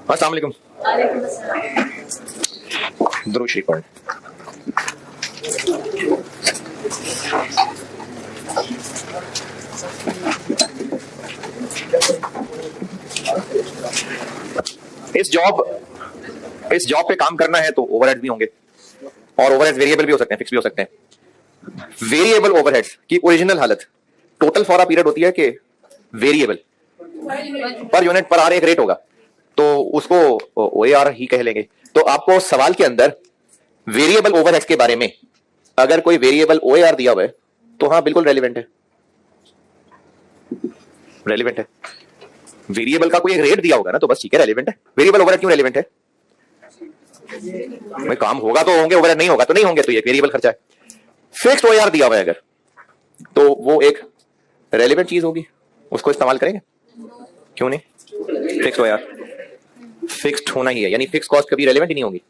अस्सलाम वालेकुम। दुरूद शरीफ पढ़ें। इस जॉब पे काम करना है तो ओवरहेड्स भी होंगे, और ओवरहेड्स वेरिएबल भी हो सकते हैं, फिक्स भी हो सकते हैं। वेरिएबल ओवरहेड्स की ओरिजिनल हालत टोटल फॉर अ पीरियड होती है कि वेरिएबल पर यूनिट पर आर एक रेट होगा, तो उसको ओएआर ही कह लेंगे। तो आपको सवाल के अंदर वेरिएबल ओवरहेड्स के बारे में अगर कोई वेरिएबल ओएआर दिया हुआ है तो हाँ बिल्कुल रेलिवेंट है, रेलिवेंट है। वेरिएबल का कोई एक रेट दिया होगा ना तो बस ठीक है, रेलिवेंट है। वेरिएबल ओवरहेड क्यों रेलिवेंट है? भाई काम होगा तो होंगे, ओवरहेड नहीं होगा तो नहीं होंगे, तो ये वेरिएबल खर्चा है। फिक्स्ड ओएआर दिया हुआ है अगर, तो वो एक रेलिवेंट चीज होगी, उसको इस्तेमाल करेंगे। क्यों नहीं? फिक्स्ड ओएआर फिक्स्ड होना ही है, यानी फिक्स कॉस्ट कभी रेलिवेंट ही नहीं होगी।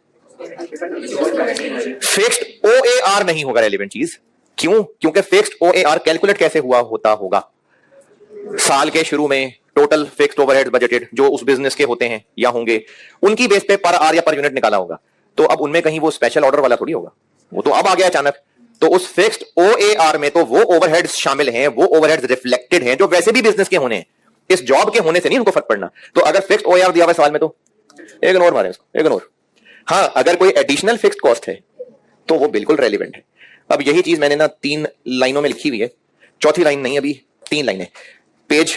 फिक्स्ड ओएआर नहीं होगा रेलिवेंट चीज। क्यों? क्योंकि फिक्स्ड ओएआर कैलकुलेट कैसे हुआ होता होगा? साल के शुरू में टोटल फिक्स्ड ओवरहेड बजटेड जो उस बिजनेस के होते हैं या होंगे, उनकी बेस पे पर आर या पर यूनिट निकाला होगा। तो अब उनमें कहीं वो स्पेशल ऑर्डर वाला थोड़ी होगा, वो तो अब आ गया अचानक। तो उस फिक्स्ड ओएआर में तो वो ओवरहेड्स शामिल हैं, वो ओवरहेड्स रिफ्लेक्टेड हैं जो वैसे भी बिजनेस के होने हैं, इस जॉब के होने से नहीं उनको फर्क पड़ना। तो अगर फिक्स्ड ओएआर दिया हुआ सवाल में तो इग्नोर मारे उसको, इग्नोर। हाँ, अगर कोई एडिशनल फिक्स्ड कॉस्ट है तो वो बिल्कुल रेलिवेंट है। अब यही चीज मैंने ना 3 लाइनों में लिखी हुई है, चौथी लाइन नहीं, अभी 3 लाइनें। पेज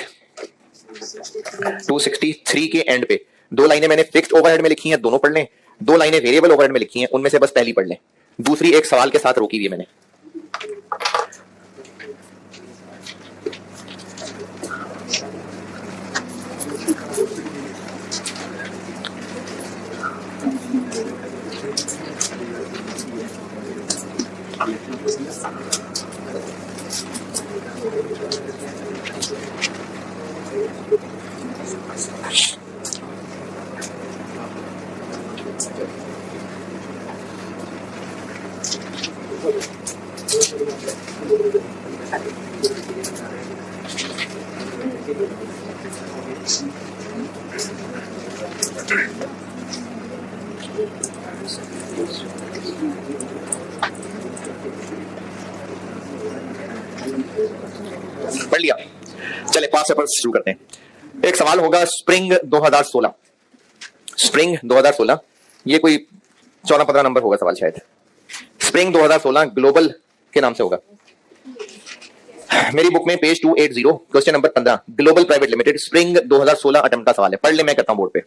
263 के एंड पे 2 लाइनें मैंने फिक्स्ड ओवरहेड में लिखी हैं, दोनों पढ़ लें। 2 लाइनें वेरिएबल ओवरहेड में लिखी हैं, उनमें से बस पहली पढ़ लें, दूसरी एक सवाल के साथ रोकी हुई है मैंने। पढ़ लिया? चले पांच पेपर शुरू करते हैं। एक सवाल होगा स्प्रिंग 2016, स्प्रिंग 2016, ये कोई 14-15 नंबर होगा सवाल शायद। स्प्रिंग 2016 ग्लोबल के नाम से होगा। मेरी बुक में page 280 question number 15, global private limited, spring 2016 attempt का सवाल है। पढ़ ले, मैं करता हूं बोर्ड पे।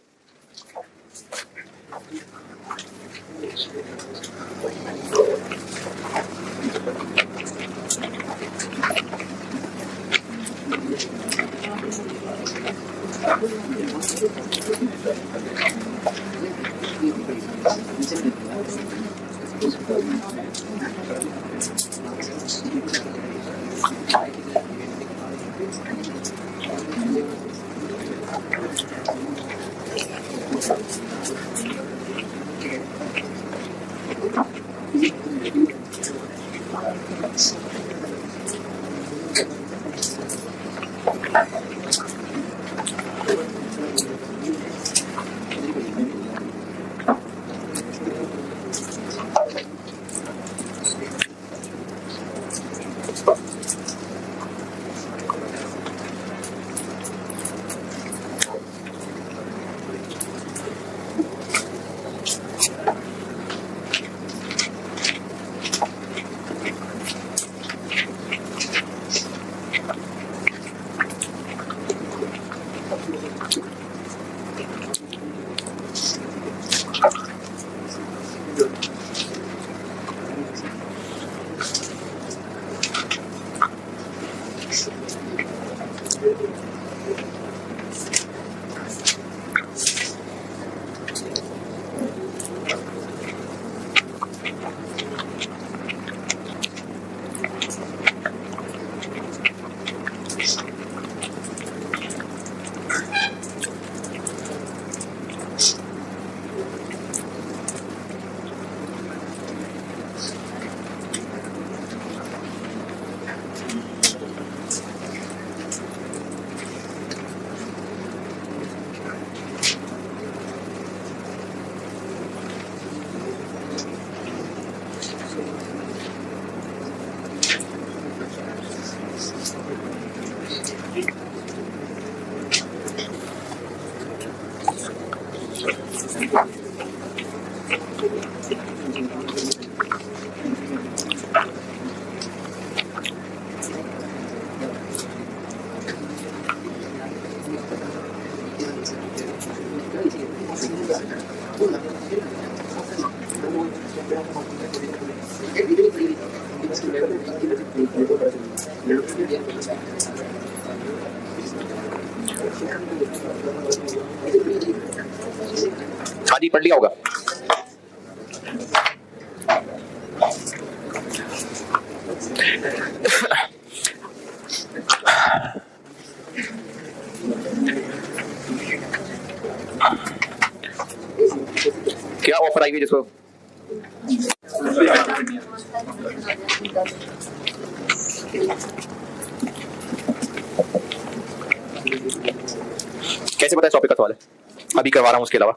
हाँ जी, पढ़ लिया होगा। क्या ऑफर आई हुई जिसको कैसे पता है टॉपिक का सवाल है? अभी करवा रहा हूं उसके अलावा।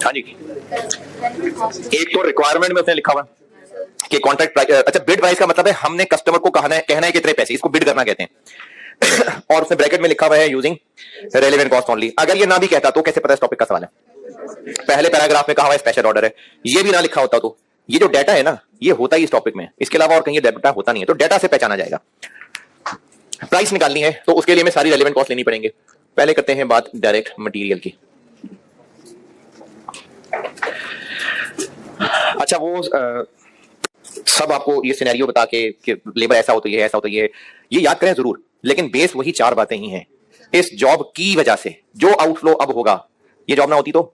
हाँ जी, एक तो रिक्वायरमेंट में उसने लिखा हुआ कि कॉन्ट्रैक्ट प्राइस, अच्छा बिड प्राइस का मतलब है हमने कस्टमर को कहना है कितने पैसे, इसको बिड करना कहते हैं। और उसने ब्रैकेट में लिखा हुआ है यूजिंग रेलेवेंट कॉस्ट ओनली। अगर ये ना भी कहता तो कैसे पता इस टॉपिक का सवाल है? पहले पैराग्राफ में कहा हुआ है स्पेशल ऑर्डर है, ये भी ना लिखा होता तो ये जो डाटा है ना ये होता ही इस टॉपिक में, इसके अलावा और कहीं डाटा होता नहीं है। तो डाटा से पहचाना जाएगा। प्राइस निकालनी है तो उसके लिए हमें सारी रेलेवेंट कॉस्ट लेनी पड़ेंगे। पहले करते हैं बात डायरेक्ट मटेरियल की। अच्छा, वो सब आपको ये सिनेरियो बता के कि लेबर ऐसा हो तो ये, ऐसा हो तो ये याद करें जरूर, लेकिन बेस वही चार बातें ही हैं। इस जॉब की वजह से जो आउटफ्लो अब होगा, ये जॉब ना होती तो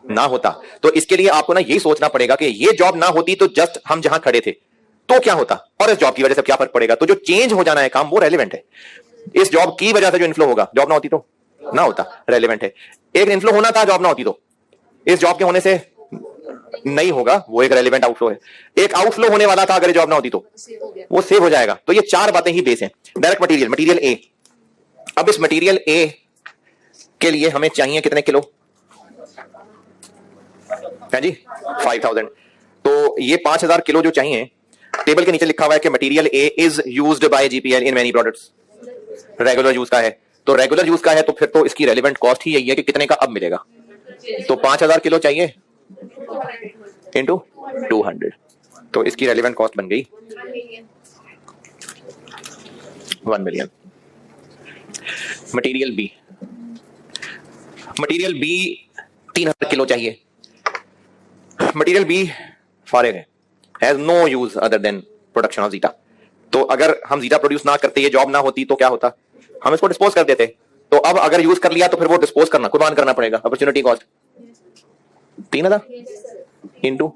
ना होता। तो इसके लिए आपको ना यही सोचना पड़ेगा कि ये जॉब ना होती तो जस्ट हम जहां खड़े थे तो क्या होता, और इस जॉब की वजह से क्या फर्क पड़ेगा। तो जो चेंज हो जाना है काम वो रेलेवेंट है। इस जॉब की वजह से जो इनफ्लो होगा, जॉब ना होती तो ना होता, रेलेवेंट है। एक इनफ्लो होना था, जॉब ना होती तो, इस जॉब के होने से नहीं होगा, वो एक रेलेवेंट आउटफ्लो है। एक आउटफ्लो होने वाला था, अगर जॉब ना होती तो वो सेव हो जाएगा। तो ये चार बातें ही बेस हैं। Direct material, material A. अब इस मटेरियल ए के लिए हमें चाहिए कितने किलो है जी? 5000। तो ये 5000 किलो जो चाहिए, टेबल के नीचे लिखा हुआ है कि material A is used by GPL in many products. Regular use का है, तो रेगुलर यूज का है तो फिर तो इसकी रेलेवेंट कॉस्ट ही यही है कि कितने का अब मिलेगा। तो 5000 किलो चाहिए इंटू 200, तो इसकी रेलेवेंट कॉस्ट बन गई 1 million. Material B, material B 3000 kilo चाहिए। मटेरियल बी फारिग है, has no use other than production of zeta. तो अगर हम जीटा प्रोड्यूस ना करते, ये जॉब ना होती तो क्या होता, हम इसको डिस्पोज कर देते। तो अब अगर यूज कर लिया तो फिर वो डिस्पोज करना, कुर्बान करना पड़ेगा। Opportunity cost 3000 into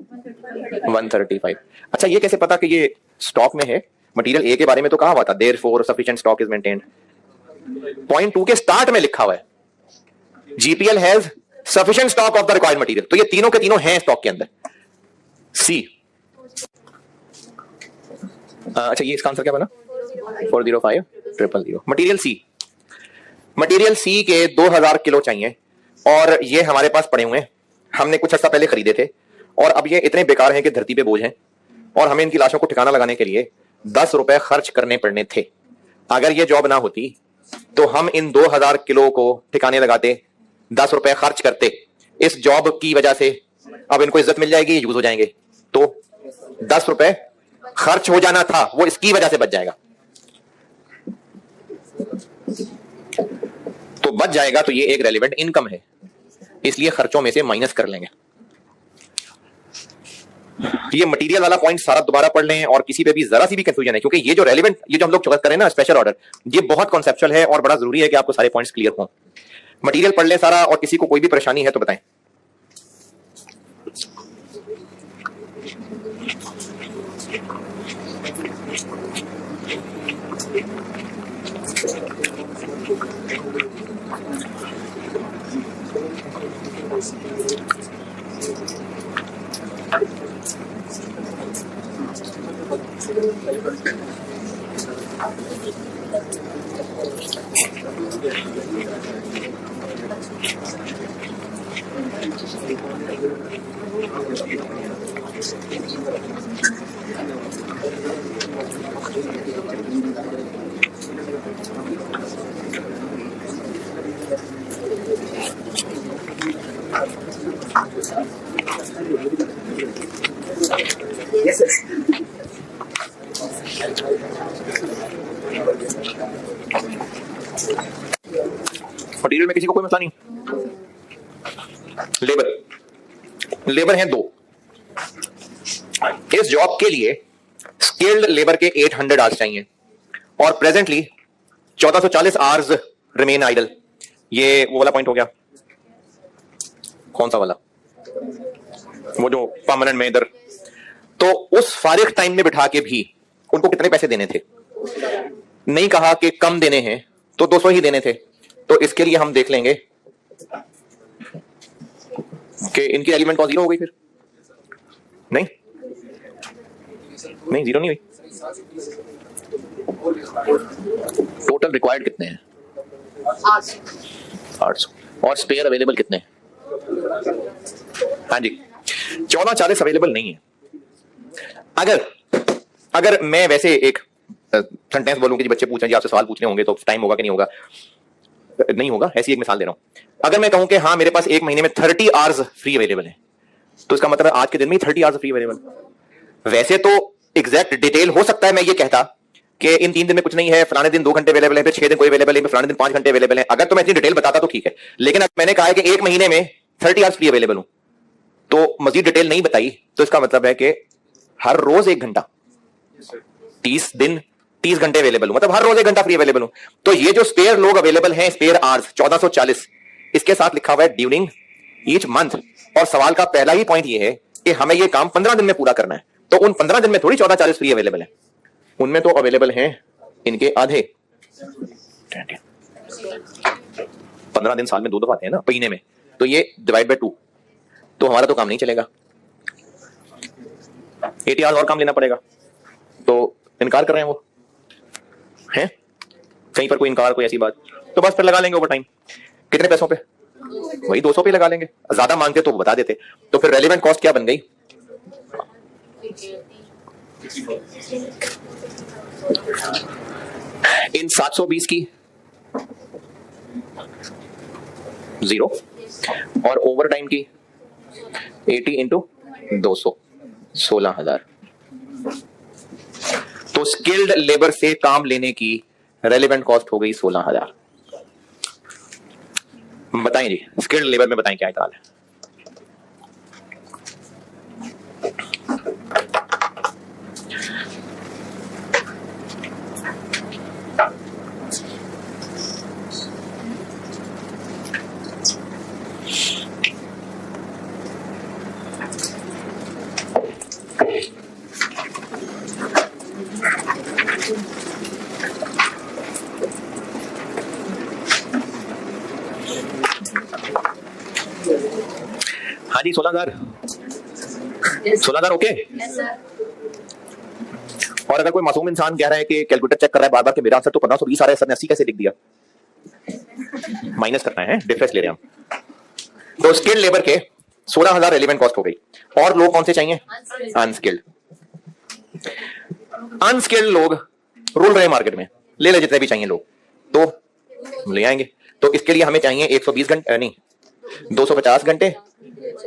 135। अच्छा, ये कैसे पता कि ये स्टॉक में है? मटेरियल ए के बारे में तो कहा हुआ था, therefore sufficient stock is maintained. Point 2 के स्टार्ट में लिखा हुआ है GPL has sufficient stock of the required material. तो ये तीनों के तीनों हैं स्टॉक के अंदर। सी, अच्छा ये इसका आंसर क्या बना? 405000। मटेरियल सी, मटेरियल सी के 2000 किलो चाहिए और ये हमारे पास पड़े हुए हैं, हमने कुछ अर्सा पहले खरीदे थे और अब ये इतने बेकार हैं कि धरती पे बोझ हैं और हमें इनकी लाशों को ठिकाना लगाने के लिए 10 रुपए खर्च करने पड़ने थे। अगर ये जॉब ना होती तो हम इन 2000 किलो को ठिकाने लगाते, 10 रुपए खर्च करते, इस जॉब की वजह से अब इनको इज्जत मिल जाएगी, यूज हो जाएंगे। तो 10 रुपए खर्च हो जाना था वो इसकी वजह से बच जाएगा, तो बच जाएगा। तो ये एक रेलेवेंट इनकम है, इसलिए खर्चों में से माइनस कर लेंगे। ये मटेरियल वाला पॉइंट सारा दोबारा पढ़ लें और किसी पे भी जरा सी भी कंफ्यूजन है, क्योंकि ये जो रेलेवेंट, ये जो हम लोग करें ना स्पेशल ऑर्डर, ये बहुत कॉन्सेप्चुअल है और बड़ा जरूरी है कि आपको सारे पॉइंट्स क्लियर हों। मटेरियल पढ़ लें सारा, और किसी को कोई भी परेशानी है तो बताएं। मटेरियल में किसी को कोई मसला नहीं। लेबर हैं 2। इस जॉब के लिए स्किल्ड लेबर के 800 आवर्स चाहिए और प्रेजेंटली 1440 आवर्स रिमेन आइडल। ये वो वाला पॉइंट हो गया, कौन सा वाला, वो जो परमानेंट में इधर। तो उस फारिग टाइम में बिठा के भी उनको कितने पैसे देने थे? नहीं कहा कि कम देने हैं, तो 200 ही देने थे। तो इसके लिए हम देख लेंगे कि इनकी एलिमेंट कॉस्ट 0 हो गई। फिर नहीं नहीं 0 नहीं हुई। टोटल रिक्वायर्ड कितने हैं? 800 और स्पेयर अवेलेबल कितने हैं? हाँ जी 1440 अवेलेबल नहीं है। अगर मैं वैसे एक सेंटेंस बोलूं कि बच्चे पूछें जी आपसे सवाल पूछने होंगे तो टाइम होगा कि नहीं होगा? नहीं होगा। ऐसी एक मिसाल दे रहा हूं। अगर मैं कहूं कि हाँ मेरे पास एक महीने में 30 आवर्स फ्री अवेलेबल है, तो इसका मतलब आज के दिन में 30 आवर्स फ्री अवेलेबल। वैसे तो एग्जैक्ट डिटेल हो सकता है मैं ये कहता कि इन 3 दिन में कुछ नहीं है, फलाने दिन 2 घंटे अवेलेबल है, फिर 6 दिन कोई अवेलेबल है, फलाने दिन 5 घंटे अवेलेबल है। अगर तो मैं इतनी डिटेल बताता तो ठीक है, लेकिन अगर मैंने कहा है कि एक महीने में 30 आवर्स फ्री अवेलेबल हूं तो मजीद डिटेल नहीं बताई, तो इसका मतलब है कि हर रोज 1 घंटा, 30 दिन 30 घंटे अवेलेबल हूं, मतलब हर रोज 1 घंटा फ्री अवेलेबल हूं। तो ये जो स्पेयर लोग अवेलेबल हैं, स्पेयर आवर्स 1440, इसके साथ लिखा हुआ है ड्यूरिंग ईच मंथ। और सवाल का पहला ही पॉइंट ये है कि हमें ये काम 15 दिन में पूरा करना है, तो उन 15 दिन में थोड़ी 1440 फ्री अवेलेबल है, उनमें तो अवेलेबल हैं इनके आधे। 15 दिन साल में 2 दफा आते हैं ना महीने में, तो ये डिवाइड बाय 2, तो हमारा तो काम नहीं चलेगा। 80 आवर्स और काम लेना पड़ेगा। तो इनकार कर रहे हैं वो हैं कहीं पर, कोई इनकार कोई ऐसी बात, तो बस फिर लगा लेंगे ओवर टाइम। कितने पैसों पे? वही 200 पे लगा लेंगे। ज्यादा मांगते तो बता देते। तो फिर रेलेवेंट कॉस्ट क्या बन गई? इन 720 की 0 और ओवर टाइम की 80 इंटू 200 16,000। तो स्किल्ड लेबर से काम लेने की रेलेवेंट कॉस्ट हो गई 16,000। बताएं जी स्किल्ड लेबर में बताएं क्या हाल है? हाँ जी 16,000 ओके। और अगर कोई मासूम इंसान कह रहा है कि कैलकुलेटर चेक कर रहा है बार बार कि मेरा आंसर तो 1520 आ रहा है, सर ने 80 कैसे लिख दिया? माइनस करना है, डिफरेंस ले रहे हैं हम। तो स्किल्ड लेबर के 16,000 रेलेवेंट कॉस्ट हो गई। और लोग कौन से चाहिए? अनस्किल्ड। अनस्किल्ड लोग रुल रहे मार्केट में, ले ले जितने भी चाहिए लोग, तो ले आएंगे। तो इसके लिए हमें चाहिए 120 घंटे, नहीं 250 घंटे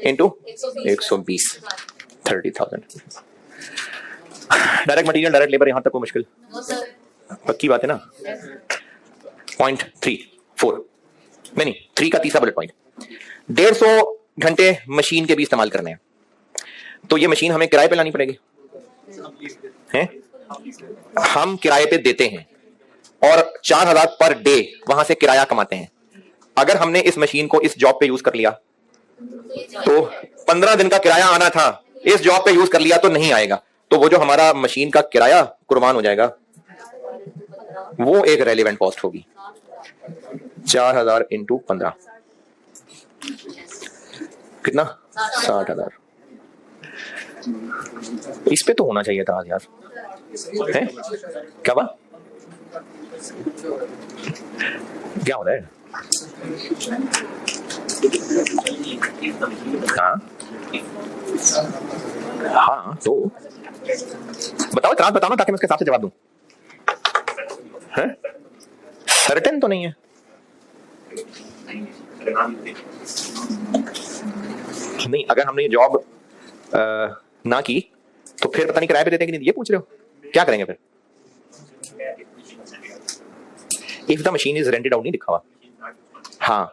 into 120, 30,000। Direct material direct labour, यहां तक कोई मुश्किल? पक्की बात है ना? पॉइंट 3-4 नहीं 3 का तीसरा बुलेट पॉइंट, 150 घंटे मशीन के भी इस्तेमाल करने हैं। तो ये मशीन हमें किराए पे लानी पड़ेगी हैं? हम किराए पे देते हैं और 4,000 पर डे वहां से किराया कमाते हैं। अगर हमने इस मशीन को इस जॉब पे यूज कर लिया तो 15 दिन का किराया आना था, इस जॉब पे यूज कर लिया तो नहीं आएगा। तो वो जो हमारा मशीन का किराया कुर्बान हो जाएगा, वो एक रेलेवेंट कॉस्ट होगी। 4,000 इंटू 15 कितना? 60,000। इस पे तो होना चाहिए था यार, है? क्या बात, क्या हो रहा है? हाँ हाँ तो बताओ, इतना बताओ ना ताकि मैं उसके हिसाब से जवाब दूं। सर्टेन तो नहीं है। नहीं अगर हमने जॉब ना की तो फिर पता नहीं किराए पे देते कि नहीं, ये पूछ रहे हो? क्या करेंगे फिर? If the machine is rented out नहीं लिखा हुआ। हाँ,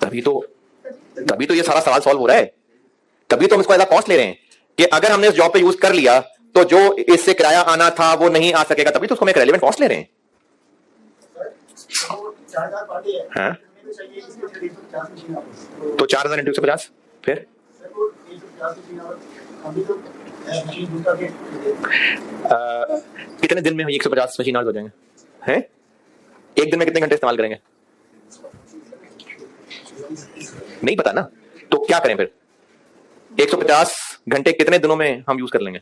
तभी तो ये सारा सवाल सॉल्व हो रहा है, तभी तो हम इसको एज अ कॉस्ट ले रहे हैं कि अगर हमने इस जॉब पे यूज कर लिया तो जो इससे किराया आना था वो नहीं आ सकेगा, तभी तो उसको हम एक रेलेवेंट कॉस्ट ले रहे हैं। हाँ? तो 4000 इंटू 150 फिर कितने दिन में 150 मशीन आवर्स हो जाएंगे हैं? एक दिन में कितने घंटे इस्तेमाल करेंगे नहीं पता ना, तो क्या करें फिर? 150 घंटे कितने दिनों में हम यूज कर लेंगे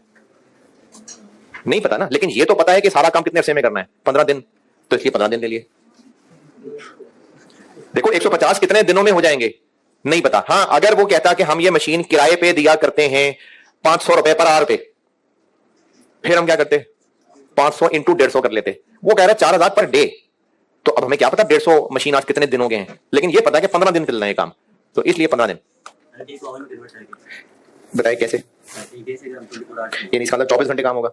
नहीं पता ना, लेकिन ये तो पता है कि सारा काम कितने अरसे में करना है, 15 दिन, तो इसलिए 15 दिन ले लिए। देखो 150 कितने दिनों में हो जाएंगे नहीं पता। हाँ, अगर वो कहता कि हम ये मशीन किराए पे दिया करते हैं 500 रुपए पर आवर पे, फिर हम क्या करते 500 इंटू 150 कर लेते, वो कह रहा है 4000 पर डे, तो अब हमें क्या पता 150 मशीन आज कितने दिन हो गए हैं, लेकिन ये पता है कि 15 दिन चल रहे हैं काम, तो इसलिए 15 दिन। बताइए कैसे? ये इसका 24 घंटे काम होगा।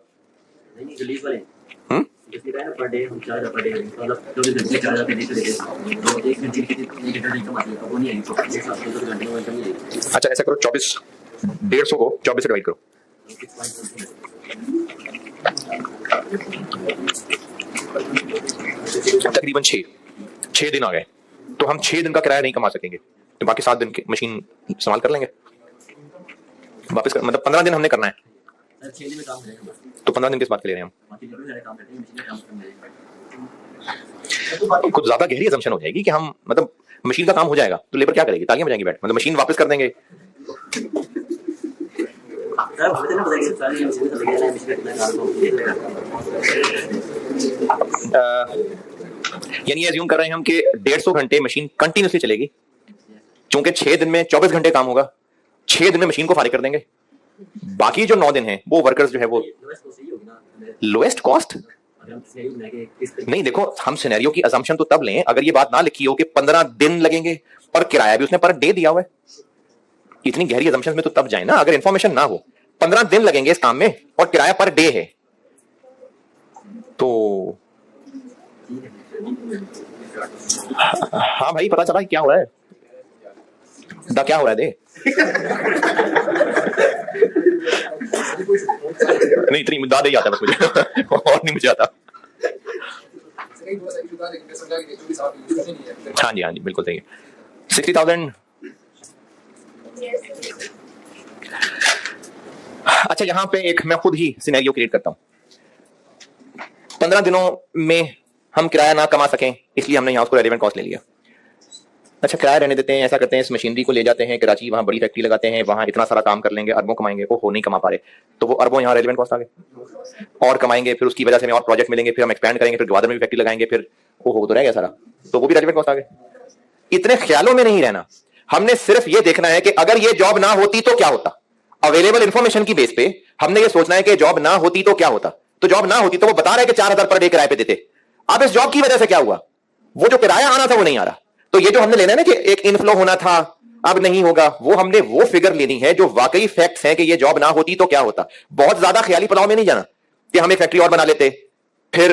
अच्छा ऐसा करो, 24 150 को 24 से डिवाइड करो, तकरीबन 6 दिन आ गए, तो हम 6 दिन का किराया नहीं कमा सकेंगे, तो बाकी 7 दिन की मशीन इस्तेमाल कर लेंगे वापस मतलब 15 दिन हमने करना है, तो 15 दिन किस बात के ले रहे हैं हम? कुछ ज्यादा गहरी असम्पशन हो जाएगी कि हम मतलब मशीन का काम हो जाएगा तो लेबर क्या करेगी, तालियां बजाएंगी बैठ, मतलब मशीन वापस कर देंगे। यानी एज्यूम कर रहे हैं हम कि 150 घंटे मशीन कंटिन्यूसली चलेगी, क्योंकि 6 दिन में 24 घंटे काम होगा, 6 दिन में मशीन को फारिग कर देंगे, बाकी जो 9 दिन है वो वर्कर्स जो है वो लोएस्ट कॉस्ट नहीं। देखो हम सिनेरियो की असम्पशन तो तब लें अगर ये बात ना लिखी हो कि 15 दिन लगेंगे और किराया भी उसने पर डे दिया हुआ है, इतनी गहरी असम्पशन में तो तब जाए ना, अगर इंफॉर्मेशन ना हो 15 दिन लगेंगे इस काम में और किराया पर डे है, तो हाँ भाई पता चला क्या हो रहा है, क्या हो रहा है दे नहीं इतनी ज्यादा ही आता बस मुझे और नहीं मुझे आता। हाँ जी बिल्कुल सही है। 60,000 अच्छा यहाँ पे एक मैं खुद ही सिनेरियो क्रिएट करता हूं, 15 दिनों में हम किराया ना कमा सकें इसलिए हमने यहाँ उसको रेलेवेंट कॉस्ट ले लिया। अच्छा किराया रहने देते हैं, ऐसा करते हैं इस मशीनरी को ले जाते हैं कराची, वहां बड़ी फैक्ट्री लगाते हैं, वहां इतना सारा काम कर लेंगे, अरबों कमाएंगे, ओहो नहीं कमा पा रहे, तो वो अरबों यहाँ रेलेवेंट कॉस्ट आ गए और कमाएंगे, फिर उसकी वजह से हमें और प्रोजेक्ट मिलेंगे, फिर हम एक्सपैंड करेंगे, फिर ग्वादर में भी फैक्ट्री लगाएंगे, फिर ओहो तो रह गया सारा, तो वो भी रेलेवेंट कॉस्ट आ गए। इतने ख्यालों में नहीं रहना, हमने सिर्फ ये देखना है कि अगर ये जॉब ना होती तो क्या होता, अवेलेबल इंफॉर्मेशन की बेस पे हमने ये सोचना है कि जॉब ना होती तो क्या होता, तो जॉब ना होती तो वो बता रहे कि 4000 पर डे किराए पे देते, अब इस जॉब की वजह से क्या हुआ, वो जो किराया आना था वो नहीं आ रहा, तो ये जो हमने लेना है ना कि एक इनफ्लो होना था अब नहीं होगा, वो हमने वो फिगर लेनी है जो वाकई फैक्ट्स हैं कि ये जॉब ना होती तो क्या होता। बहुत ज्यादा ख्याली पड़ाव में नहीं जाना कि हम एक फैक्ट्री और बना लेते, फिर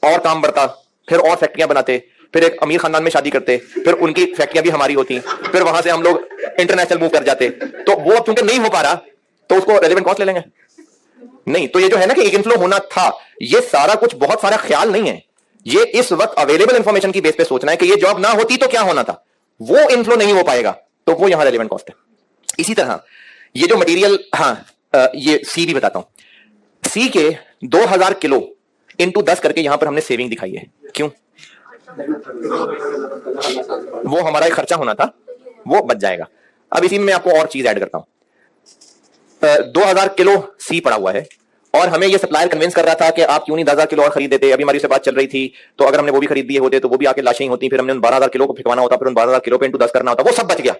और काम बढ़ता, फिर और फैक्ट्रियां बनाते, फिर एक अमीर खानदान में शादी करते, फिर उनकी फैक्ट्रियां भी हमारी होती, फिर वहां से हम लोग इंटरनेशनल मूव कर जाते, तो वो अब चूंकि नहीं हो पा रहा तो उसको रेलेवेंट कॉस्ट ले लेंगे नहीं। तो ये जो है ना कि एक इनफ्लो होना था, ये सारा कुछ बहुत सारा ख्याल नहीं है, ये इस वक्त अवेलेबल इंफॉर्मेशन की बेस पे सोचना है कि ये जॉब ना होती तो क्या होना था, वो इनफ्लो नहीं हो पाएगा तो वो यहां रेलेवेंट कॉस्ट है। इसी तरह ये जो मटेरियल, ये सी भी बताता हूं, सी के 2000 किलो इंटू 10 करके यहां पर हमने सेविंग दिखाई है, क्यों? वो हमारा एक खर्चा होना था वो बच जाएगा। अब इसी में मैं आपको और चीज ऐड करता हूं, 2000 किलो सी पड़ा हुआ है और हमें ये सप्लायर कन्विंस कर रहा था कि आप क्यों नहीं 10,000 किलो और खरीद देते, अभी हमारी से बात चल रही थी, तो अगर हमने वो भी खरीद दिए होते तो वो भी आके लाशें ही होती, फिर हमने उन 12,000 किलो को फिकवाना होता, फिर उन 12,000 किलो पे इंटू 10 करना होता, वो सब बच गया,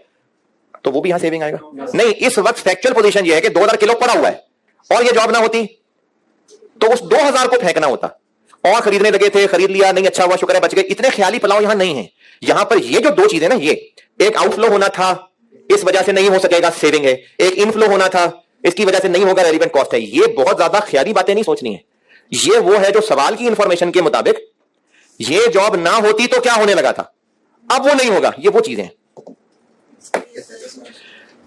तो वो भी यहां सेविंग आएगा नहीं। इस वक्त फैक्चुअल पोजीशन ये है कि 2000 किलो पड़ा हुआ है और ये जॉब ना होती तो उस 2000 को फेंकना होता, और खरीदने लगे थे, खरीद लिया, नहीं अच्छा हुआ, शुक्र है बच गए, इतने ख्याली पलाव यहां नहीं है। यहां पर ये जो दो चीजें ना, ये एक आउटफ्लो होना था इस वजह से नहीं हो सकेगा सेविंग है, एक इनफ्लो होना था इसकी वजह से नहीं होगा रेलेवेंट कॉस्ट है। ये बहुत ज्यादा ख्याली बातें नहीं सोचनी है, ये वो है जो सवाल की इंफॉर्मेशन के मुताबिक ये जॉब ना होती तो क्या होने लगा था, अब वो नहीं होगा। ये वो चीजें हैं।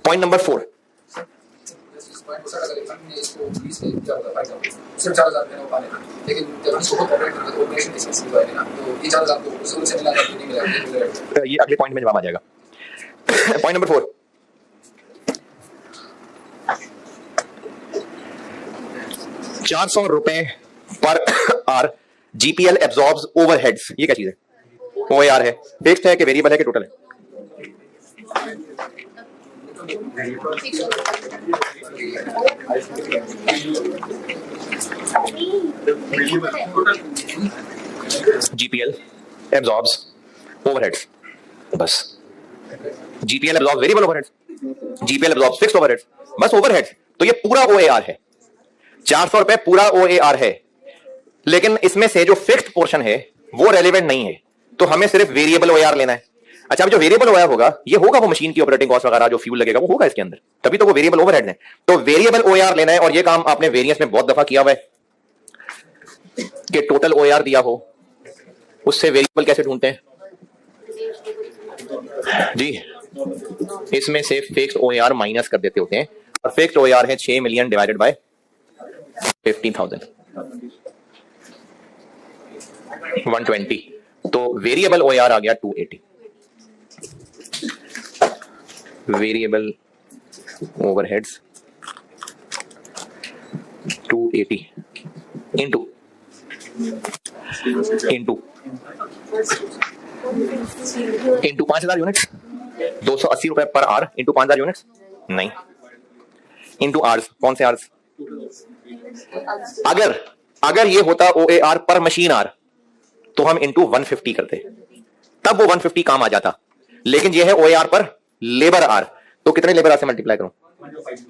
पॉइंट नंबर 4, ये अगले पॉइंट में जवाब आ जाएगा। पॉइंट नंबर 4, ₹400 पर आर जीपीएल एब्जॉर्ब्स ओवरहेड्स। ये क्या चीज है? ओएआर है, फिक्स्ड है कि वेरिएबल है कि टोटल है? जीपीएल एब्जॉर्ब्स ओवरहेड्स, बस। GPL absorbs variable overheads, GPL absorbs fixed overheads, बस ओवरहेड्स। तो ये पूरा ओएआर है, ₹400 पूरा ओएआर है, लेकिन इसमें से जो फिक्स्ड पोर्शन है वो रेलेवेंट नहीं है, तो हमें सिर्फ वेरिएबल ओएआर लेना है। अच्छा, अब जो वेरिएबल ओएआर होगा ये होगा वो मशीन की ऑपरेटिंग कॉस्ट वगैरह, जो फ्यूल लगेगा वो होगा इसके अंदर, तभी तो वो वेरिएबल ओवरहेड्स हैं। तो वेरिएबल ओएआर लेना है, और ये काम आपने वेरिएंस में बहुत दफा किया हुआ है कि टोटल ओएआर दिया हो उससे वेरिएबल कैसे ढूंढते हैं जी? इसमें से फिक्स्ड ओएआर माइनस कर देते होते हैं, और फिक्स्ड ओएआर है 6 मिलियन डिवाइडेड बाय 15,000, 120। तो वेरिएबल ओएआर आ गया 280। वेरिएबल ओवरहेड्स 280 इंटू 5,000 यूनिट्स, ₹280 पर आर इंटू 5,000 यूनिट्स, नहीं, इंटू आर्स। कौन से आर्स? अगर ये होता ओएआर पर मशीन आर तो हम इंटू 150 करते, तब वो 150 काम आ जाता, लेकिन ये है ओएआर पर लेबर आर, तो कितने लेबर आर से मल्टीप्लाई करूं?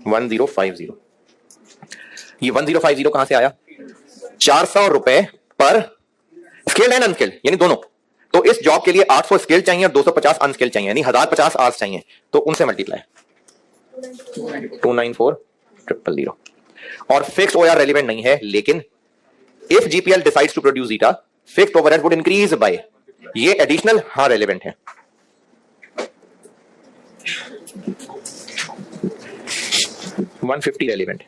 1050। ये 1050 कहां से आया? ₹400 पर स्किल्ड एंड अनस्किल्ड, यानी दोनों। तो इस जॉब के लिए 800 स्किल्ड चाहिए और 250 अनस्किल्ड चाहिए, यानी 1050 आवर्स चाहिए, तो उनसे मल्टीप्लाई 294,000। और फिक्स्ड ओएआर रेलेवेंट नहीं है, लेकिन if GPL decides to produce zeta, fixed overhead would increase by, ये एडिशनल हां रेलेवेंट है। $150 रेलेवेंट।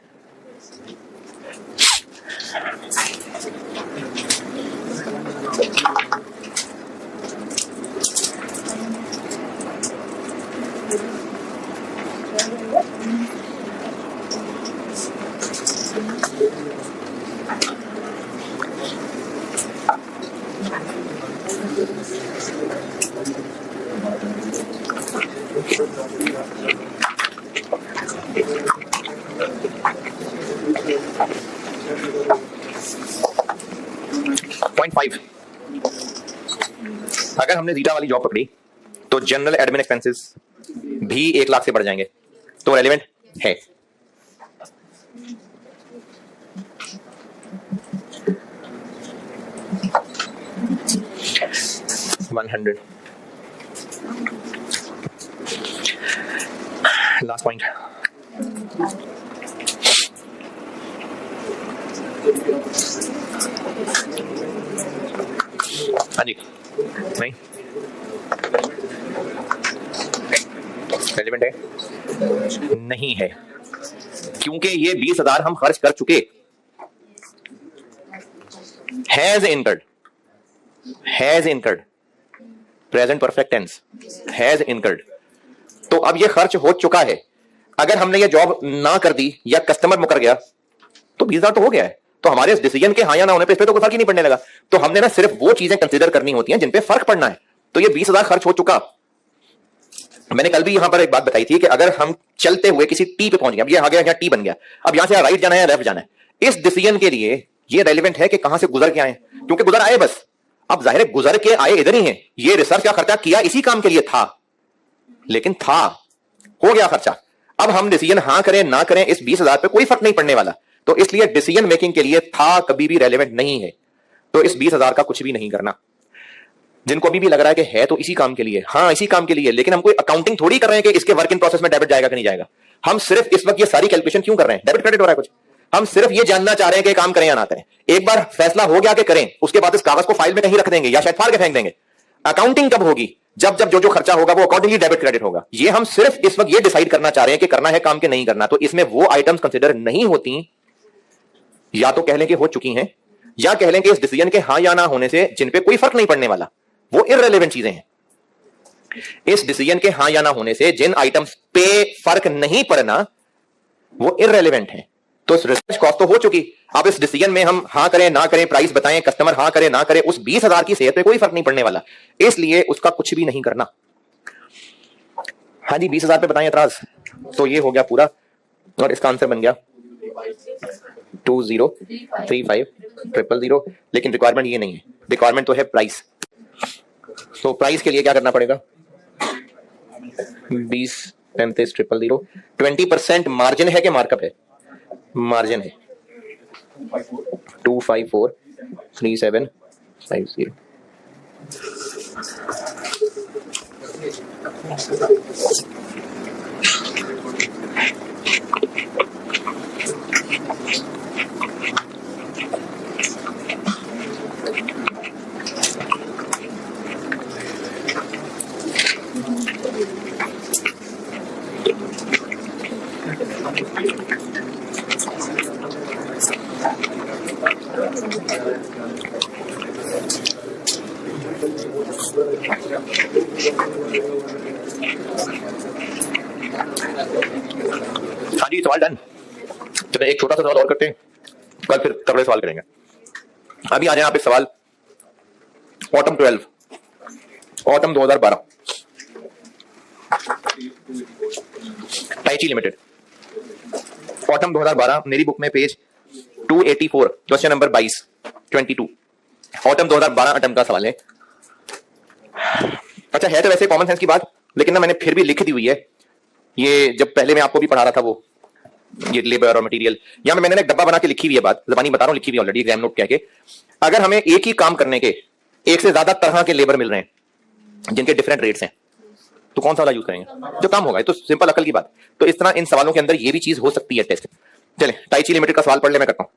पॉइंट 5, अगर हमने जीटा वाली जॉब पकड़ी तो जनरल एडमिन एक्सपेंसेस भी 1 लाख से बढ़ जाएंगे, तो रेलेवेंट है। लास्ट पॉइंट, हाँ जी, नहीं रेलेवेंट है, नहीं है, क्योंकि ये 20,000 हम खर्च कर चुके। Has incurred, present perfect tense, has incurred. तो अब ये खर्च हो चुका है। अगर हमने ये जॉब ना कर दी या कस्टमर मुकर गया तो 20,000 तो हो गया है, तो हमारे इस डिसीजन के हाँ या ना होने पे इस पे तो कोई फर्क ही नहीं पड़ने लगा। तो हमने ना सिर्फ वो चीजें कंसीडर करनी होती हैं जिन पे फर्क पड़ना है। तो ये 20,000 खर्च हो चुका। मैंने कल भी यहां पर एक बात बताई थी कि अगर हम चलते हुए किसी टी पे पहुंच गए, अब ये आ गया, यहाँ टी बन गया, अब यहां से राइट जाना है, लेफ्ट जाना है, इस डिसीजन के लिए ये रेलिवेंट है कि कहां से गुजर के आए, क्योंकि गुजर आए बस। अब जाहिर है गुजर के आए इधर ही है, ये रिसर्च का खर्चा किया इसी काम के लिए था, लेकिन था, हो गया खर्चा। अब हम डिसीजन हां करें ना करें, इस 20,000 पे कोई फर्क नहीं पड़ने वाला। तो इसलिए डिसीजन मेकिंग के लिए था कभी भी रेलेवेंट नहीं है। तो इस 20,000 का कुछ भी नहीं करना। जिनको अभी भी लग रहा है कि है तो इसी काम के लिए, हाँ इसी काम के लिए, लेकिन हम कोई अकाउंटिंग थोड़ी कर रहे हैं कि इसके वर्क इन प्रोसेस में डेबिट जाएगा कि नहीं जाएगा। हम सिर्फ इस वक्त ये सारी कैलकुलेशन क्यों कर रहे हैं, डेबिट क्रेडिट हो रहा है कुछ, हम सिर्फ ये जानना चाह रहे हैं कि काम करें या ना करें। एक बार फैसला हो गया कि करें, उसके बाद इस कागज को फाइल में कहीं रख देंगे या शायद फाड़ के फेंक देंगे। अकाउंटिंग कब होगी? जब जब जो जो खर्चा होगा वो अकॉर्डिंगली डेबिट क्रेडिट होगा। ये हम सिर्फ इस वक्त ये डिसाइड करना चाह रहे हैं कि करना है काम के नहीं करना। तो इसमें वो आइटम्स कंसिडर नहीं होती, या तो कह लें कि हो चुकी हैं, या कह लें कि इस डिसीजन के हां या ना होने से जिन पे कोई फर्क नहीं पड़ने वाला, वो इररिलेवेंट चीजें हैं। इस डिसीजन के हां या ना होने से जिन आइटम्स पे फर्क नहीं पड़ना, वो इररिलेवेंट हैं। तो रिसर्च कॉस्ट तो हो चुकी। अब इस डिसीजन में हम हां करें ना करें, प्राइस बताएं, कस्टमर हां करे ना करे, उस 20,000 की सेहत पे कोई फर्क नहीं पड़ने वाला, इसलिए उसका कुछ भी नहीं करना। हाँ जी, 20,000 पे बताएं एतराज। तो ये हो गया पूरा, और इसका आंसर बन गया 203500, लेकिन रिक्वायरमेंट ये नहीं है, रिक्वायरमेंट तो है प्राइस। तो प्राइस के लिए क्या करना पड़ेगा? 203500। 20% मार्जिन है कि मार्कअप है? मार्जिन है। 2543750। हाँ जी, सवाल डन। चलिए एक छोटा सा सवाल और करते हैं, कल फिर तगड़े सवाल करेंगे। अभी आ जाए आप इस सवाल autumn 12, autumn 2012, tai chi limited, autumn 2012, मेरी बुक में page 284, question number 22, autumn 2012 autumn का सवाल है। अच्छा है तो वैसे कॉमन सेंस की बात, लेकिन ना मैंने फिर भी लिख दी हुई है। ये जब पहले मैं आपको भी पढ़ा रहा था, वो ये लेबर और मटेरियल, या मैंने एक डब्बा बना के लिखी हुई है बात, जबानी बता रहा हूं, लिखी हुई ऑलरेडी एग्जाम नोट कह के। अगर हमें एक ही काम करने के एक से ज्यादा तरह के लेबर मिल रहे हैं जिनके डिफरेंट रेट्स हैं, तो कौन सा वाला यूज करेंगे जो काम होगा? तो सिंपल अकल की बात। तो इस तरह इन सवालों के अंदर ये भी चीज हो सकती है टेस्ट। चले टाइची लिमिटेड का सवाल पढ़ ले, मैं करता हूं।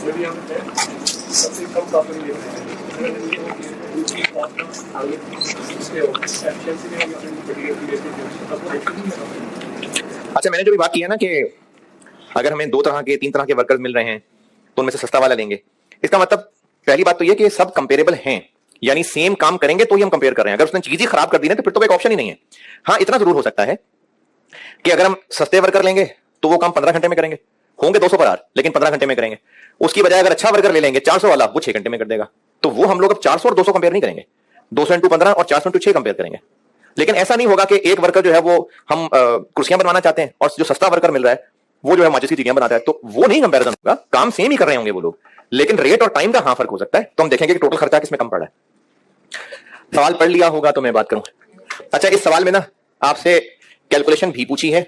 maybe I'm there. Something comes up in the अच्छा, मैंने जो भी बात की है ना कि अगर हमें 2 तरह के 3 तरह के वर्कर्स मिल रहे हैं तो उनमें से सस्ता वाला लेंगे, इसका मतलब पहली बात तो ये कि सब कंपेरेबल हैं, यानी सेम काम करेंगे तो ही हम कंपेयर कर रहे हैं। अगर उसने चीज ही खराब कर दी ना तो फिर तो एक ऑप्शन ही नहीं है। हाँ, इतना जरूर हो सकता है कि अगर हम सस्ते वर्कर लेंगे तो वो काम 15 घंटे में करेंगे, होंगे 200 पर आवर लेकिन 15 घंटे में करेंगे। उसकी बजाय अगर अच्छा वर्कर ले लेंगे 400 वाला, वो 6 घंटे में कर देगा। तो वो हम लोग अब 400 और 200 कंपेयर नहीं करेंगे, 200 इंटू 15 और 400 इंटू 6 कंपेयर करेंगे। लेकिन ऐसा नहीं होगा कि एक वर्कर जो है वो हम कुर्सियां बनवाना चाहते हैं और जो सस्ता वर्कर मिल रहा है वो जो है माचिस की तीलियां बनाता है, तो वो नहीं कंपेरिजन होगा। काम सेम ही कर रहे होंगे वो लोग, लेकिन रेट और टाइम का हाँ फर्क हो सकता है। तो हम देखेंगे कि टोटल खर्चा किसमें कम पड़ रहा है। सवाल पढ़ लिया होगा तो मैं बात करूं। अच्छा, इस सवाल में ना आपसे कैलकुलेशन भी पूछी है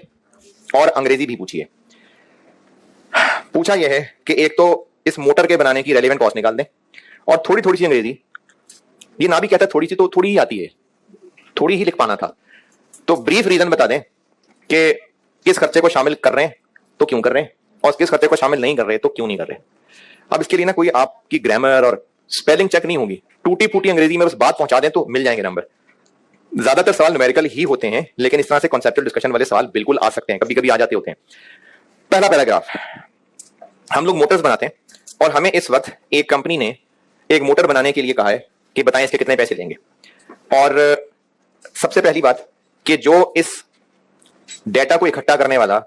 और अंग्रेजी भी पूछी है। पूछा यह है कि एक तो इस मोटर के बनाने की रेलेवेंट कॉस्ट निकाल दें और थोड़ी थोड़ी सी अंग्रेजी, ये ना भी कहता थोड़ी सी तो थोड़ी ही आती है, थोड़ी ही लिख पाना था। तो ब्रीफ रीजन बता दें कि किस खर्चे को शामिल कर रहे हैं तो क्यों कर रहे हैं, और किस खर्चे को शामिल नहीं कर रहे तो क्यों नहीं कर रहे। अब इसके लिए ना कोई आपकी ग्रामर और स्पेलिंग चेक नहीं होगी, टूटी फूटी अंग्रेजी में बस बात पहुंचा दें तो मिल जाएंगे नंबर। ज्यादातर सवाल न्यूमेरिकल ही होते हैं, लेकिन इस तरह से कॉन्सेप्चुअल डिस्कशन वाले सवाल बिल्कुल आ सकते हैं, कभी कभी आ जाते होते हैं। पहला पैराग्राफ, हम लोग मोटर्स बनाते हैं और हमें इस वक्त एक कंपनी ने एक मोटर बनाने के लिए कहा है कि बताएं इसके कितने पैसे लेंगे। और सबसे पहली बात कि जो इस डेटा को इकट्ठा करने वाला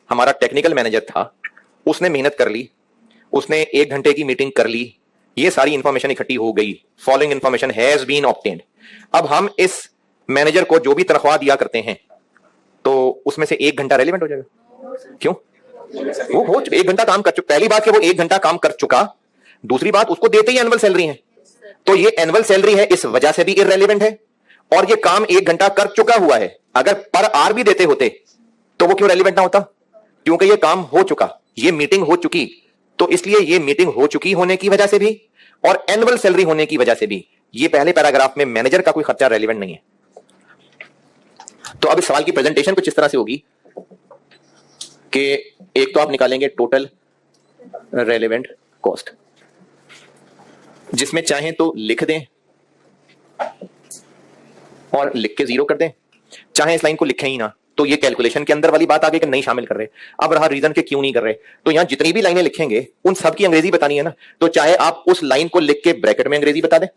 हमारा टेक्निकल मैनेजर था, उसने मेहनत कर ली, उसने 1 घंटे की मीटिंग कर ली, ये सारी इंफॉर्मेशन इकट्ठी हो गई, following information has been obtained. अब हम इस मैनेजर को जो भी तनख्वाह दिया करते हैं तो उसमें से 1 घंटा रेलिवेंट हो जाएगा। क्यों? वो हो 1 घंटा काम कर चुका। पहली बात कि वो 1 घंटा काम कर चुका, दूसरी बात उसको देते ही एनुअल सैलरी है, तो ये एनुअल सैलरी है, इस वजह से भी इररेलेवेंट है। और ये काम 1 घंटा कर चुका हुआ है, अगर पर आवर भी देते होते तो वो क्यों रेलिवेंट ना होता? क्योंकि ये काम हो चुका, ये मीटिंग हो चुकी, तो इसलिए ये मीटिंग हो चुकी होने की वजह से भी और एनुअल सैलरी होने की वजह से भी ये पहले पैराग्राफ में मैनेजर का कोई खर्चा रेलिवेंट नहीं है। तो अब इस सवाल की प्रेजेंटेशन कुछ इस तरह से होगी कि एक तो आप निकालेंगे टोटल रेलिवेंट कॉस्ट, जिसमें चाहें तो लिख दें और लिख के 0 कर दें, चाहे इस लाइन को लिखें ही ना, तो ये कैलकुलेशन के अंदर वाली बात आ गई कि नहीं शामिल कर रहे। अब रहा रीजन के क्यों नहीं कर रहे, तो यहां जितनी भी लाइनें लिखेंगे उन सब की अंग्रेजी बतानी है ना, तो चाहे आप उस लाइन को लिख के ब्रैकेट में अंग्रेजी बता दें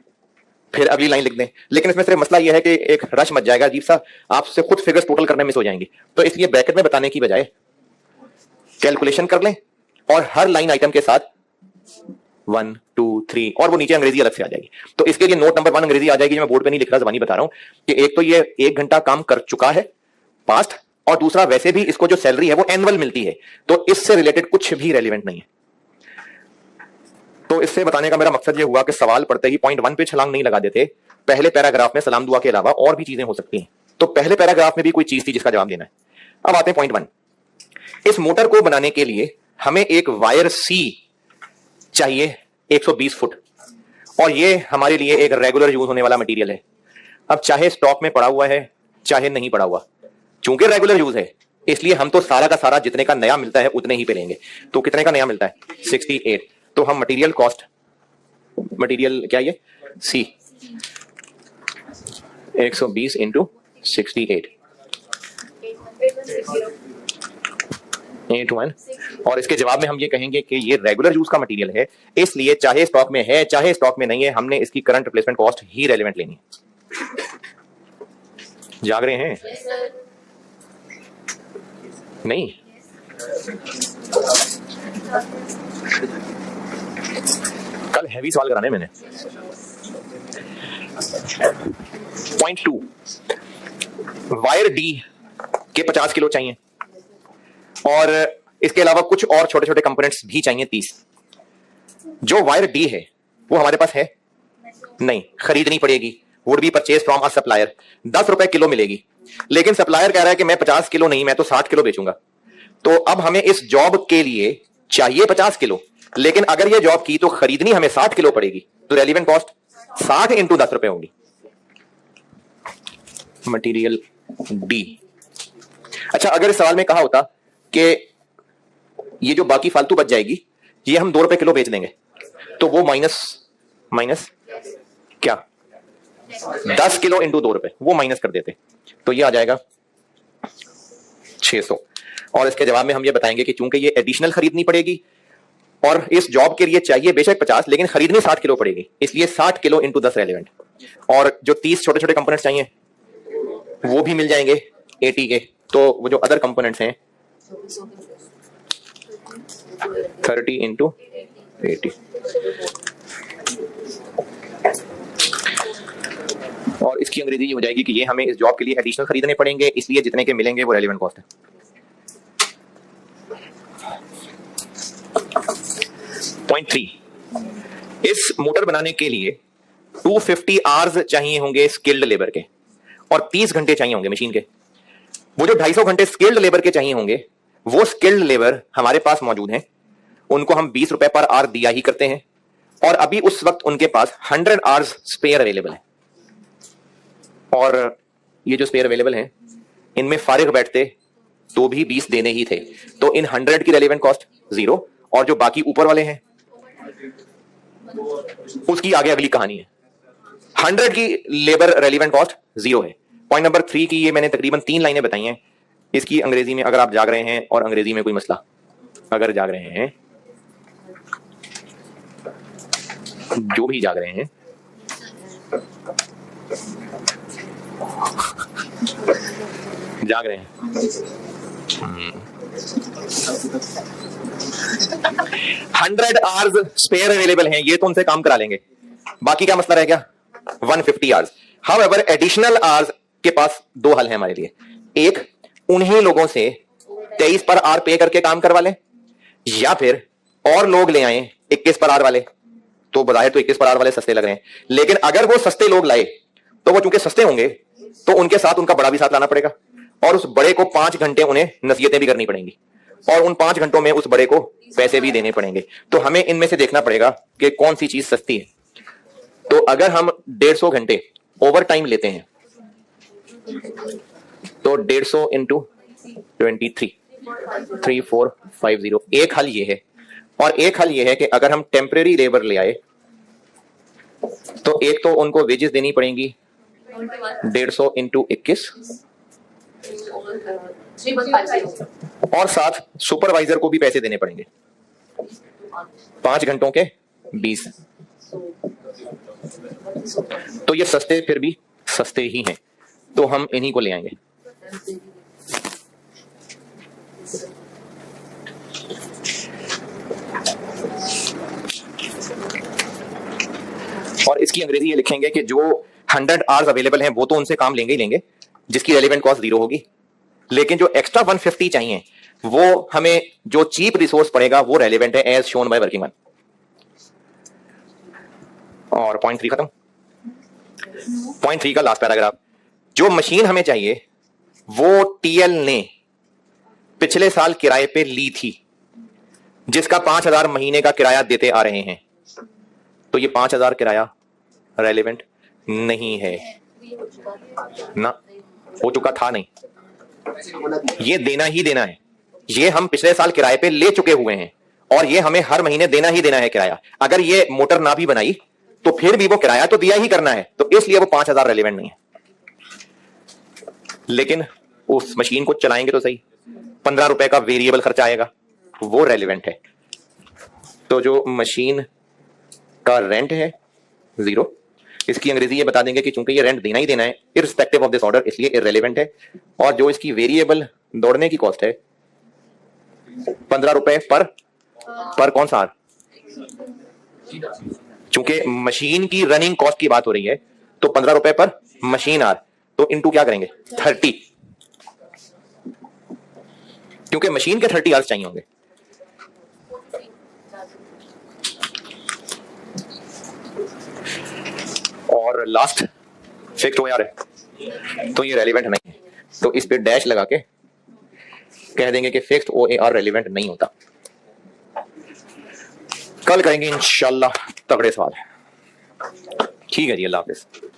फिर अगली लाइन लिख दें, लेकिन इसमें सिर्फ मसला यह है कि एक रश मच जाएगा अजीब सा, आपसे खुद फिगर्स टोटल करने में हो जाएंगी। तो इसलिए ब्रैकेट में बताने की बजाय कैलकुलेशन कर लें और हर लाइन आइटम के साथ 1 2 3 और वो नीचे अंग्रेजी अलग से आ जाएगी। तो इसके लिए नोट नंबर 1 अंग्रेजी आ जाएगी, जो मैं बोर्ड पे नहीं लिख रहा, जबानी बता रहा हूं कि एक तो ये 1 घंटा काम कर चुका है पास्ट, और दूसरा वैसे भी इसको जो सैलरी है वो एनुअल मिलती है, तो इससे रिलेटेड कुछ भी रेलिवेंट नहीं है। तो इससे बताने का मेरा मकसद ये हुआ कि सवाल पढ़ते ही पॉइंट 1 पे छलांग नहीं लगा देते। पहले पैराग्राफ में सलाम दुआ के अलावा और भी चीजें हो सकती हैं, तो पहले पैराग्राफ में भी कोई चीज थी जिसका जवाब देना है। अब आते हैं पॉइंट 1। इस मोटर को बनाने के लिए हमें एक वायर सी चाहिए 120 फुट, और ये हमारे लिए एक रेगुलर यूज होने वाला मटेरियल है। अब चाहे स्टॉक में पड़ा हुआ है चाहे नहीं पड़ा हुआ, चूंकि रेगुलर यूज है इसलिए हम तो सारा का सारा जितने का नया मिलता है उतने ही पे लेंगे। तो कितने का नया मिलता है? 68। तो हम मटेरियल कॉस्ट, मटेरियल क्या ये सी 120 इंटू 68 81, और इसके जवाब में हम ये कहेंगे कि ये रेगुलर यूज का मटेरियल है, इसलिए चाहे स्टॉक में है चाहे स्टॉक में नहीं है, हमने इसकी करंट रिप्लेसमेंट कॉस्ट ही रेलेवेंट लेनी है। जाग रहे हैं? नहीं? कल हैवी सवाल कराने मैंने। पॉइंट 2, वायर डी के 50 किलो चाहिए और इसके अलावा कुछ और छोटे छोटे कंपोनेंट्स भी चाहिए 30। जो वायर डी है वो हमारे पास है नहीं, खरीदनी पड़ेगी, would be purchase from a supplier. 10 रुपए किलो मिलेगी, लेकिन सप्लायर कह रहा है कि मैं 50 किलो नहीं, मैं तो 60 किलो बेचूंगा। तो अब हमें इस जॉब के लिए चाहिए 50 किलो, लेकिन अगर ये जॉब की तो खरीदनी हमें 60 किलो पड़ेगी, तो रेलिवेंट कॉस्ट 60 इंटू 10 रुपए होगी। Material D. अच्छा, अगर इस सवाल में कहा होता कि ये जो बाकी फालतू बच जाएगी ये हम 2 रुपए किलो बेच देंगे, तो वो माइनस क्या 10 किलो इंटू 2 रुपए, वो माइनस कर देते तो ये आ जाएगा 600। और इसके जवाब में हम ये बताएंगे कि चूंकि ये एडिशनल खरीदनी पड़ेगी और इस जॉब के लिए चाहिए बेशक 50, लेकिन खरीदनी 60 किलो पड़ेगी, इसलिए 60 किलो इंटू 10 रेलिवेंट। और जो 30 छोटे छोटे कंपोनेंट्स चाहिए वो भी मिल जाएंगे 80 के। तो वो जो अदर कंपोनेंट्स हैं 30 इंटू 80, और इसकी अंग्रेजी ये हो जाएगी कि ये हमें इस जॉब के लिए एडिशनल खरीदने पड़ेंगे, इसलिए जितने के मिलेंगे वो रेलेवेंट कॉस्ट है। पॉइंट 3, इस मोटर बनाने के लिए 250 आवर्स चाहिए होंगे स्किल्ड लेबर के और 30 घंटे चाहिए होंगे मशीन के। वो जो 250 घंटे स्किल्ड लेबर के चाहिए होंगे वो स्किल्ड लेबर हमारे पास मौजूद हैं, उनको हम 20 रुपए पर आवर दिया ही करते हैं, और अभी उस वक्त उनके पास 100 आवर्स स्पेयर अवेलेबल है। और ये जो स्पेयर अवेलेबल हैं इनमें फारिग बैठते तो भी 20 देने ही थे, तो इन 100 की रेलेवेंट कॉस्ट 0, और जो बाकी ऊपर वाले हैं उसकी आगे अगली कहानी है। 100 की लेबर रेलेवेंट कॉस्ट 0 है। पॉइंट नंबर 3 की ये मैंने तकरीबन 3 लाइनें बताई हैं, इसकी अंग्रेजी में अगर आप जाग रहे हैं और अंग्रेजी में कोई मसला अगर जाग रहे हैं, जो भी जाग रहे हैं जाग रहे हैं 100 आवर्स स्पेयर अवेलेबल हैं, ये तो उनसे काम करा लेंगे, बाकी क्या मसला रह गया 150 आवर्स। हाउएवर एडिशनल आवर्स के पास 2 हल हैं हमारे लिए। एक, उन्हीं लोगों से 23 पर आवर पे करके काम करवा लें, या फिर और लोग ले आए 21 पर आवर वाले। तो बजाय तो 21 पर आवर वाले सस्ते लग रहे हैं, लेकिन अगर वो सस्ते लोग लाए तो वो चूंकि सस्ते होंगे तो उनके साथ उनका बड़ा भी साथ लाना पड़ेगा, और उस बड़े को 5 घंटे उन्हें नसीहतें भी करनी पड़ेंगी, और उन 5 घंटों में उस बड़े को पैसे भी देने पड़ेंगे। तो हमें इनमें से देखना पड़ेगा कि कौन सी चीज सस्ती है। तो अगर हम 150 घंटे ओवर टाइम लेते हैं तो 150 इंटू 23 3450, एक हल ये है। और एक हल ये है कि अगर हम टेम्परेरी लेबर ले आए तो एक तो उनको वेजेस देनी पड़ेंगी 150 इंटू 21, और साथ सुपरवाइजर को भी पैसे देने पड़ेंगे 5 घंटों के 20। तो ये सस्ते फिर भी सस्ते ही हैं, तो हम इन्हीं को ले आएंगे। और इसकी अंग्रेजी ये लिखेंगे कि जो 100 आवर्स अवेलेबल हैं वो तो उनसे काम लेंगे ही लेंगे जिसकी रेलेवेंट कॉस्ट 0 होगी, लेकिन जो एक्स्ट्रा 150 चाहिए वो हमें जो चीप रिसोर्स पड़ेगा वो रेलेवेंट है एज शोन बाय वर्किंग मैन। और पॉइंट 3 खत्म। पॉइंट 3 का लास्ट पैराग्राफ, जो मशीन हमें चाहिए वो टीएल ने पिछले साल किराए पे ली थी, जिसका 5000 महीने का किराया देते आ रहे हैं, तो ये 5000 किराया रेलेवेंट नहीं है ना, हो चुका था नहीं, ये देना ही देना है। ये हम पिछले साल किराए पे ले चुके हुए हैं और ये हमें हर महीने देना ही देना है किराया। अगर ये मोटर ना भी बनाई तो फिर भी वो किराया तो दिया ही करना है, तो इसलिए वो 5000 रेलेवेंट नहीं है। लेकिन उस मशीन को चलाएंगे तो सही, 15 रुपए का वेरिएबल खर्चा आएगा, वो रेलेवेंट है। तो जो मशीन का रेंट है 0, इसकी अंग्रेजी ये बता देंगे कि चूंकि ये रेंट देना ही देना है इररिस्पेक्टिव ऑफ दिस ऑर्डर, इसलिए इररेलेवेंट है। और जो इसकी वेरिएबल दौड़ने की कॉस्ट है 15 रुपए पर कौन सा आर, चूंकि मशीन की रनिंग कॉस्ट की बात हो रही है तो 15 रुपए पर मशीन आर, तो इनटू क्या करेंगे 30, क्योंकि मशीन के 30 आवर्स चाहिए होंगे। और लास्ट फिक्स्ड ओआर है तो ये रेलेवेंट नहीं है, तो इस पे डैश लगा के कह देंगे कि फिक्स्ड ओआर रेलेवेंट नहीं होता। कल करेंगे इंशाल्लाह तगड़े सवाल। ठीक है जी, अल्लाह हाफिज।